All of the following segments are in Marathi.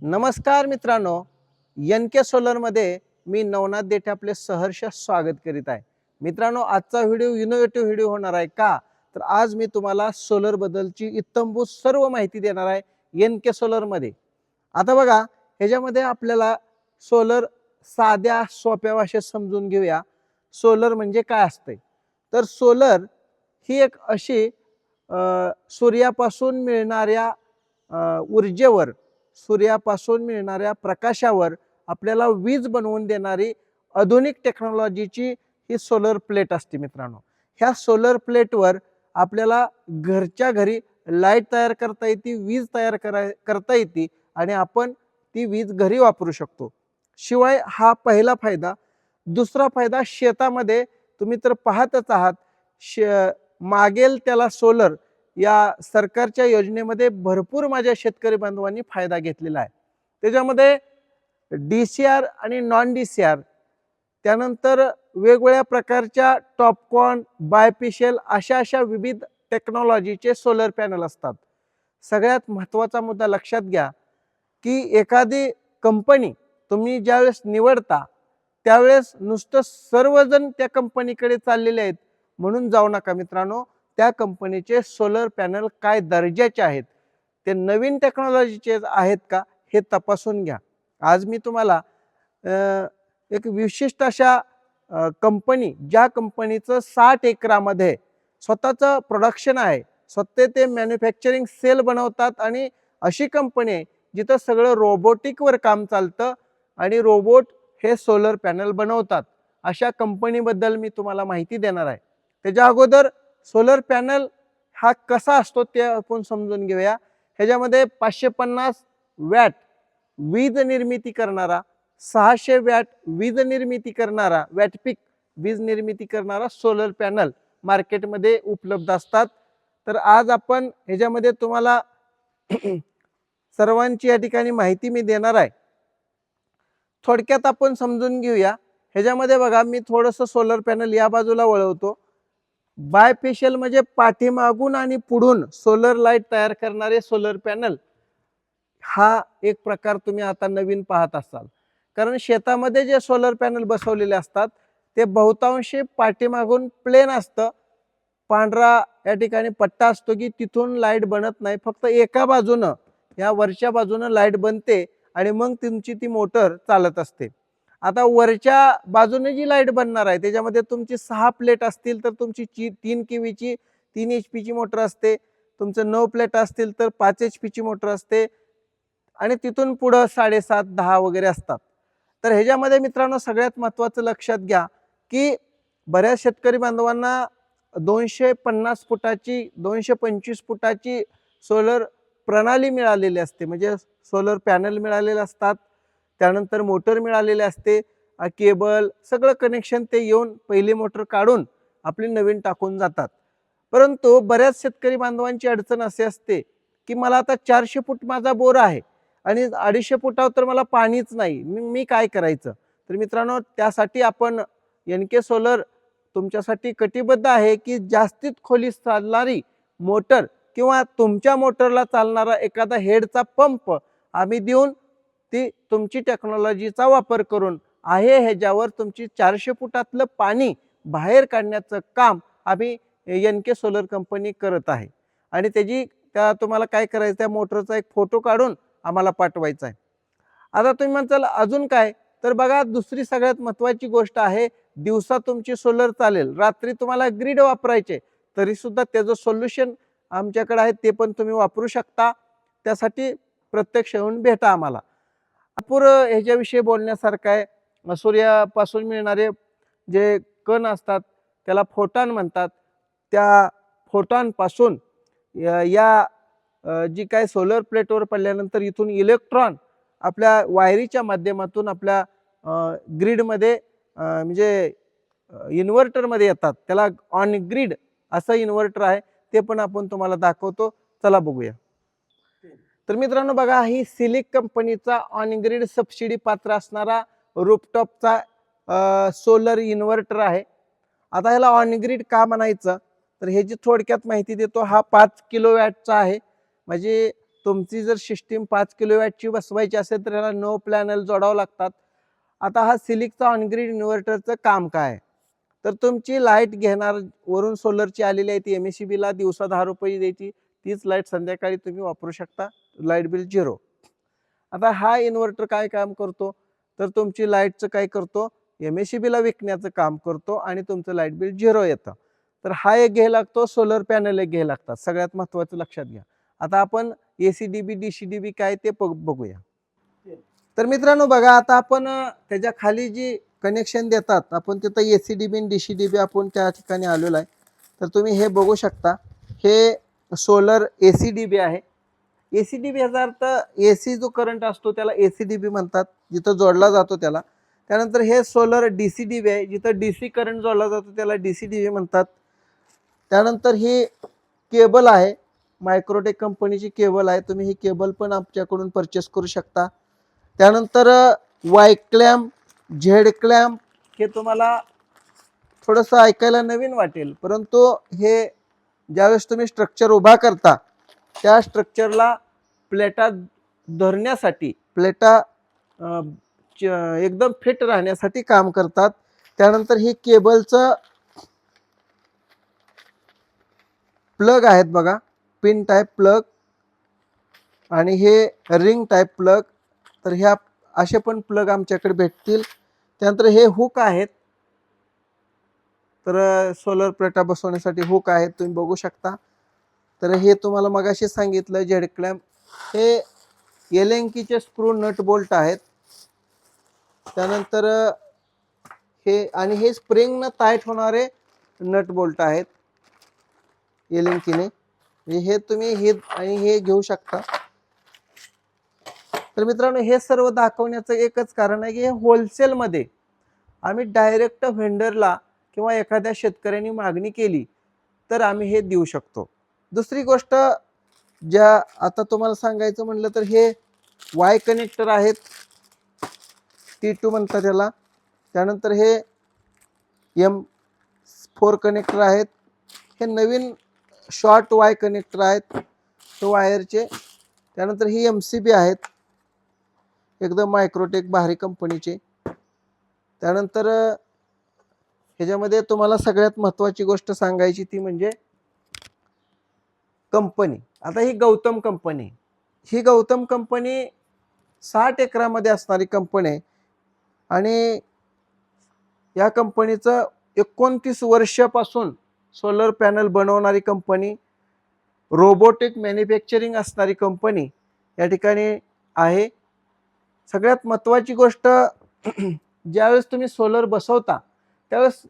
नमस्कार मित्रांनो, एन के सोलरमध्ये मी नवनाथ देठे आपले सहर्ष स्वागत करीत आहे. मित्रांनो, आजचा व्हिडिओ इनोव्हेटिव्ह व्हिडिओ होणार आहे का? तर आज मी तुम्हाला सोलर बद्दलची इत्थंभूत सर्व माहिती देणार आहे एन के सोलरमध्ये. आता बघा, ह्याच्यामध्ये आपल्याला सोलर साध्या सोप्या भाषेत समजून घेऊया. सोलर म्हणजे काय असते? तर सोलर ही एक अशी सूर्यापासून मिळणाऱ्या ऊर्जेवर, सूर्यापासून मिळणाऱ्या प्रकाशावर आपल्याला वीज बनवून देणारी आधुनिक टेक्नॉलॉजीची ही सोलर प्लेट असते मित्रांनो. ह्या सोलर प्लेटवर आपल्याला घरच्या घरी लाईट तयार करता येते, वीज तयार करता येते आणि आपण ती वीज घरी वापरू शकतो. शिवाय हा पहिला फायदा. दुसरा फायदा, शेतामध्ये तुम्ही तर पाहतच आहात, मागेल त्याला सोलर या सरकारच्या योजनेमध्ये भरपूर माझ्या शेतकरी बांधवांनी फायदा घेतलेला आहे. त्याच्यामध्ये DCR आणि नॉन DCR, त्यानंतर वेगवेगळ्या प्रकारच्या टॉपकॉर्न, बायफेशियल अशा विविध टेक्नॉलॉजीचे सोलर पॅनल असतात. सगळ्यात महत्त्वाचा मुद्दा लक्षात घ्या की एखादी कंपनी तुम्ही ज्यावेळेस निवडता त्यावेळेस नुसतं सर्वजण त्या कंपनीकडे चाललेले आहेत म्हणून जाऊ नका मित्रांनो. त्या कंपनीचे सोलर पॅनल काय दर्जाचे आहेत, ते नवीन टेक्नॉलॉजीचे आहेत का, हे तपासून घ्या. आज मी तुम्हाला एक विशिष्ट अशा कंपनी, ज्या कंपनीचं 60 एकरामध्ये स्वतःचं प्रोडक्शन आहे, स्वतः ते मॅन्युफॅक्चरिंग सेल बनवतात आणि अशी कंपनी आहे जिथं सगळं रोबोटिकवर काम चालतं आणि रोबोट हे सोलर पॅनल बनवतात. अशा कंपनीबद्दल मी तुम्हाला माहिती देणार आहे. त्याच्या अगोदर सोलर पॅनल हा कसा असतो ते आपण समजून घेऊया. ह्याच्यामध्ये 550 वॅट वीज निर्मिती करणारा, 600 वॅट वीज निर्मिती करणारा, वॅट पीक वीज निर्मिती करणारा सोलर पॅनल मार्केटमध्ये उपलब्ध असतात. तर आज आपण ह्याच्यामध्ये तुम्हाला सर्वांची या ठिकाणी माहिती मी देणार आहे. थोडक्यात आपण समजून घेऊया. ह्याच्यामध्ये बघा, मी थोडंसं सोलर पॅनल या बाजूला वळवतो. बायफेशियल म्हणजे पाठीमागून आणि पुढून सोलर लाईट तयार करणारे सोलर पॅनल हा एक प्रकार तुम्ही आता नवीन पाहत असाल. कारण शेतामध्ये जे सोलर पॅनल बसवलेले असतात ते बहुतांशी पाठीमागून प्लेन असतं, पांढरा या ठिकाणी पट्टा असतो की तिथून लाईट बनत नाही, फक्त एका बाजूनं, या वरच्या बाजूनं लाईट बनते आणि मग तुमची ती मोटर चालत असते. आता वरच्या बाजूने जी लाईट बनणार आहे त्याच्यामध्ये तुमची 6 प्लेट असतील तर तुमची 3 केव्हीची 3 HP ची मोटर असते. तुमचं 9 प्लेट असतील तर 5 HP ची मोटर असते आणि तिथून पुढं 7.5 10 वगैरे असतात. तर ह्याच्यामध्ये मित्रांनो सगळ्यात महत्त्वाचं लक्षात घ्या की बऱ्याच शेतकरी बांधवांना 250 फुटाची 225 फुटाची सोलर प्रणाली मिळालेली असते, म्हणजे सोलर पॅनल मिळालेले असतात, त्यानंतर मोटर मिळालेले असते, केबल सगळं कनेक्शन ते येऊन पहिली मोटर काढून आपली नवीन टाकून जातात. परंतु बऱ्याच शेतकरी बांधवांची अडचण अशी असते की मला आता 400 फूट माझा बोर आहे आणि 250 फुटावर तर मला पाणीच नाही, मी काय करायचं? तर मित्रांनो, त्यासाठी आपण NK सोलर तुमच्यासाठी कटिबद्ध आहे की जास्तीत खोली चालणारी मोटर किंवा तुमच्या मोटरला चालणारा एखादा हेडचा पंप आम्ही देऊन ती तुमची टेक्नॉलॉजीचा वापर करून आहे ह्याच्यावर तुमची 400 फुटातलं पाणी बाहेर काढण्याचं काम आम्ही NK सोलर कंपनी करत आहे. आणि त्या तुम्हाला काय करायचं, त्या मोटरचा एक फोटो काढून आम्हाला पाठवायचा आहे. आता तुम्ही म्हणताल अजून काय? तर बघा, दुसरी सगळ्यात महत्त्वाची गोष्ट आहे, दिवसा तुमची सोलर चालेल, रात्री तुम्हाला ग्रीड वापरायचे तरी सुद्धा त्याचं सोल्युशन आमच्याकडे आहे, ते पण तुम्ही वापरू शकता. त्यासाठी प्रत्यक्ष येऊन भेटा आम्हाला. ह्याच्याविषयी बोलण्यासारखं आहे. सूर्यापासून मिळणारे जे कण असतात त्याला फोटॉन म्हणतात. त्या फोटॉनपासून जी काय सोलर प्लेटवर पडल्यानंतर इथून इलेक्ट्रॉन आपल्या वायरीच्या माध्यमातून आपल्या ग्रीडमध्ये म्हणजे इन्व्हर्टरमध्ये येतात. त्याला ऑन ग्रीड असं इन्व्हर्टर आहे, ते पण आपण तुम्हाला दाखवतो. चला बघूया. तर मित्रांनो बघा, ही सिलिक कंपनीचा ऑन ग्रीड सबसिडी पात्र असणारा रूफटॉपचा सोलर इन्व्हर्टर आहे. आता ह्याला ऑन ग्रीड का म्हणायचं, तर ह्याची थोडक्यात माहिती देतो. हा 5 किलोवॅटचा आहे, म्हणजे तुमची जर सिस्टीम 5 किलोवॅटची बसवायची असेल तर त्याला 9 पॅनल जोडावं लागतात. आता हा सिलिकचा ऑनग्रीड इन्व्हर्टरचं काम काय आहे? तर तुमची लाईट घेणार वरून सोलरची आलेली आहे ती MSEB ला दिवसा 10 रुपये द्यायची, तीच लाईट संध्याकाळी तुम्ही वापरू शकता, लाईट बिल 0. आता हा इन्व्हर्टर काय काम करतो, तर तुमची लाईटचं काय करतो, MSEB ला विकण्याचं काम करतो आणि तुमचं लाईट बिल 0 येतं. तर हा एक घ्यायला लागतो, सोलर पॅनल एक घ्यायला लागतात, सगळ्यात महत्त्वाचं लक्षात घ्या. आता आपण ACDB DCDB काय ते बघूया. तर मित्रांनो बघा, आता आपण त्याच्या खाली जी कनेक्शन देतात आपण तिथं ACDB आणि DCDB आपण त्या ठिकाणी आलेलो आहे. तर तुम्ही हे बघू शकता, हे सोलर ACDB आहे. ACDB याचा अर्थ AC जो करंट असतो त्याला ACDB म्हणतात, जिथं जोडला जातो त्याला. त्यानंतर हे सोलर DCDB आहे, जिथं DC करंट जोडला जातो त्याला DCDB म्हणतात. त्यानंतर ही केबल आहे, मायक्रोटेक कंपनीची केबल आहे, तुम्ही ही केबल पण आमच्याकडून परचेस करू शकता. त्यानंतर वाय क्लॅम्प, झेड क्लॅम्प, हे तुम्हाला थोडंसं ऐकायला नवीन वाटेल, परंतु हे ज्यावेळेस तुम्ही स्ट्रक्चर उभा करता त्या स्ट्रक्चरला प्लेटा धरण्यासाठी, प्लेटा एकदम फिट राहण्यासाठी काम करतात. त्यानंतर ही केबलचं प्लग आहेत बघा, पिन टाईप प्लग आणि हे रिंग टाईप प्लग. तर ह्या असे पण प्लग आमच्याकडे भेटतील. त्यानंतर हे हुक आहेत, तर सोलर प्लेटा बसवण्यासाठी हुक आहेत, तुम्ही बघू शकता. तर हे तुम्हाला मगाशी सांगितलं झेड क्लॅम्प, हे एलेंकीचे स्क्रू नट बोल्ट आहेत. त्यानंतर हे आणि हे स्प्रिंगनं टाईट होणारे नट बोल्ट आहेत एलेंकीने. हे तुम्ही हे आणि हे घेऊ शकता. तर मित्रांनो हे सर्व दाखवण्याचं एकच कारण आहे की हे होलसेलमध्ये आम्ही डायरेक्ट व्हेंडरला किंवा एखाद्या शेतकऱ्यांनी मागणी केली तर आम्ही हे देऊ शकतो. दुसरी गोष्ट ज्या आता तुम्हाला सांगायचं म्हटलं तर हे वाय कनेक्टर आहेत, T2 म्हणतात त्याला. त्यानंतर हे M4 कनेक्टर आहेत, हे नवीन शॉर्ट वाय कनेक्टर आहेत तो वायरचे. त्यानंतर ही MCB आहेत, एकदम मायक्रोटेक भारी कंपनीचे. त्यानंतर ह्याच्यामध्ये तुम्हाला सगळ्यात महत्त्वाची गोष्ट सांगायची ती म्हणजे कंपनी. आता ही गौतम कंपनी, ही गौतम कंपनी 60 एकरामध्ये असणारी कंपनी आहे आणि या कंपनीचं 29 वर्षापासून सोलर पॅनल बनवणारी कंपनी, रोबोटिक मॅन्युफॅक्चरिंग असणारी कंपनी या ठिकाणी आहे. सगळ्यात महत्त्वाची गोष्ट, ज्यावेळेस तुम्ही सोलर बसवता त्यावेळेस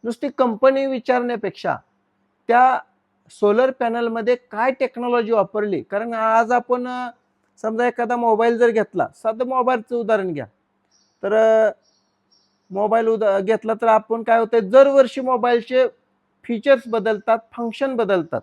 नुसती कंपनी विचारण्यापेक्षा त्या सोलर पॅनलमध्ये काय टेक्नॉलॉजी वापरली. कारण आज आपण समजा एखादा मोबाईल जर घेतला, साधं मोबाईलचं उदाहरण घ्या, तर मोबाईल घेतला तर आपण काय होतं, दरवर्षी मोबाईलचे फीचर्स बदलतात, फंक्शन बदलतात.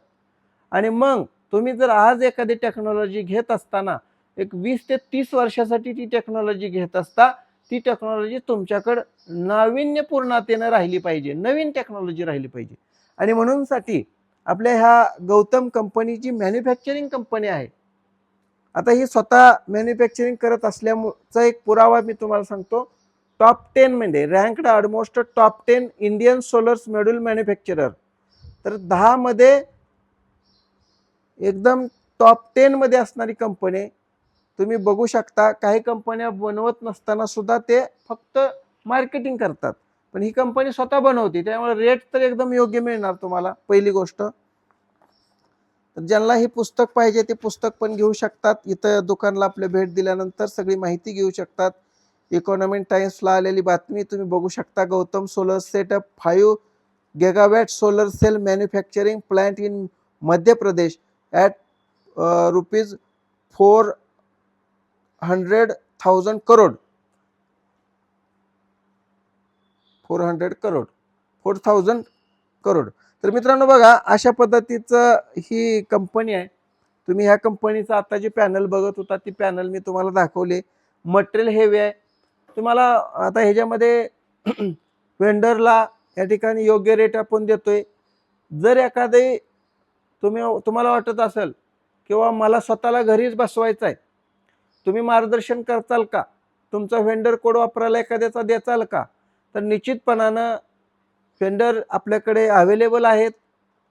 आणि मग तुम्ही जर आज एखादी टेक्नॉलॉजी घेत असताना एक 20 ते 30 वर्षासाठी ती टेक्नॉलॉजी घेत असता, ती टेक्नॉलॉजी तुमच्याकडे नाविन्यपूर्णतेने राहिली पाहिजे, नवीन टेक्नॉलॉजी राहिली पाहिजे. आणि म्हणूनसाठी आपल्या ह्या गौतम कंपनीची मॅन्युफॅक्चरिंग कंपनी आहे. आता ही स्वतः मॅन्युफॅक्चरिंग करत असल्याचा एक पुरावा मी तुम्हाला सांगतो. टॉप 10 मध्ये ranked almost top 10 Indian solar module manufacturer. तर 10 मध्ये एकदम टॉप 10 मध्ये असणारी कंपनी तुम्ही बघू शकता. काही कंपन्या बनवत नसताना सुद्धा ते फक्त मार्केटिंग करतात, पण ही कंपनी स्वतः बनवते, त्यामुळे रेट तर एकदम योग्य मिळणार तुम्हाला. पहिली गोष्ट, तर ज्यांना ही पुस्तक पाहिजे ते पुस्तक पण घेऊ शकतात. इथं दुकानला आपल्या भेट दिल्यानंतर सगळी माहिती घेऊ शकतात. इकॉनॉमिक टाइम्सला आलेली बातमी तुम्ही बघू शकता. Gautam solar setup 5 gigawatt solar cell manufacturing plant in Madhya Pradesh at ₹400,000 crore. 4,000 crore. तर मित्रांनो बघा, अशा पद्धतीचं ही कंपनी आहे. तुम्ही ह्या कंपनीचं आता जे पॅनल बघत होता ती पॅनल मी तुम्हाला दाखवले. मटेरियल हेवी आहे. तुम्हाला आता ह्याच्यामध्ये वेंडरला या ठिकाणी योग्य रेट आपण देतोय. जर एखादे तुम्हाला वाटत असेल किंवा मला स्वतःला घरीच बसवायचं आहे, तुम्ही मार्गदर्शन करताल का, तुमचा व्हेंडर कोड वापरायला एखाद्याचा द्याचाल का, तर निश्चितपणानं व्हेंडर आपल्याकडे अवेलेबल आहेत.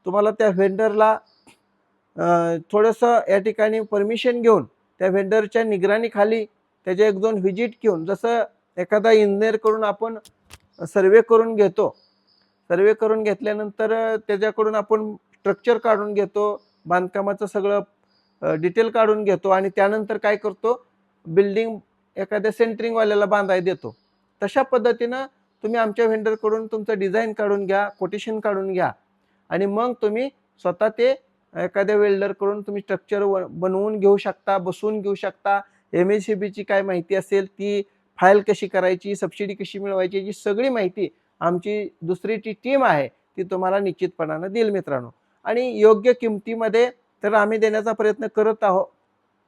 तुम्हाला त्या व्हेंडरला थोडंसं या ठिकाणी परमिशन घेऊन त्या व्हेंडरच्या निगराणीखाली त्याचे 1-2 व्हिजिट घेऊन, जसं एखादा इंजिनियर कडून आपण सर्वे करून घेतो, सर्वे करून घेतल्यानंतर त्याच्याकडून आपण स्ट्रक्चर काढून घेतो, बांधकामाचं सगळं डिटेल काढून घेतो आणि त्यानंतर काय करतो, बिल्डिंग एखाद्या सेंटरिंगवाल्याला बांधायला देतो. तशा पद्धतीनं तुम्ही आमच्या व्हेंडरकडून तुमचं डिझाईन काढून घ्या, कोटेशन काढून घ्या आणि मग तुम्ही स्वतः ते एखाद्या वेल्डरकडून तुम्ही स्ट्रक्चर बनवून घेऊ शकता, बसवून घेऊ शकता. MSCBची काय माहिती असेल ती फाईल कशी करायची, सबसिडी कशी मिळवायची, याची सगळी माहिती आमची दुसरी टीम आहे ती तुम्हाला निश्चितपणानं देईल मित्रांनो. आणि योग्य किमतीमध्ये तर आम्ही देण्याचा प्रयत्न करत आहोत.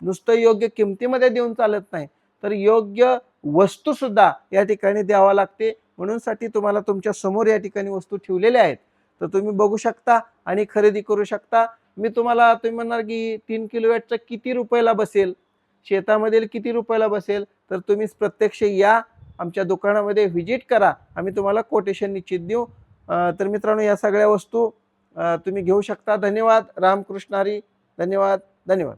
नुसतं योग्य किमतीमध्ये देऊन चालत नाही, तर योग्य वस्तूसुद्धा या ठिकाणी द्यावा लागते. म्हणूनसाठी तुम्हाला तुमच्या समोर या ठिकाणी वस्तू ठेवलेल्या आहेत, तर तुम्ही बघू शकता आणि खरेदी करू शकता. मी तुम्हाला, तुम्ही म्हणणार की 3 किलोवॅटचा किती रुपयाला बसेल, शेतामधील किती रुपयाला बसेल, तर तुम्ही प्रत्यक्ष या आमच्या दुकानामध्ये व्हिजिट करा, आम्ही तुम्हाला कोटेशन निश्चित देऊ. तर मित्रांनो, या सगळ्या वस्तू तुम्ही घेऊ शकता. धन्यवाद. रामकृष्ण हरी. धन्यवाद. धन्यवाद.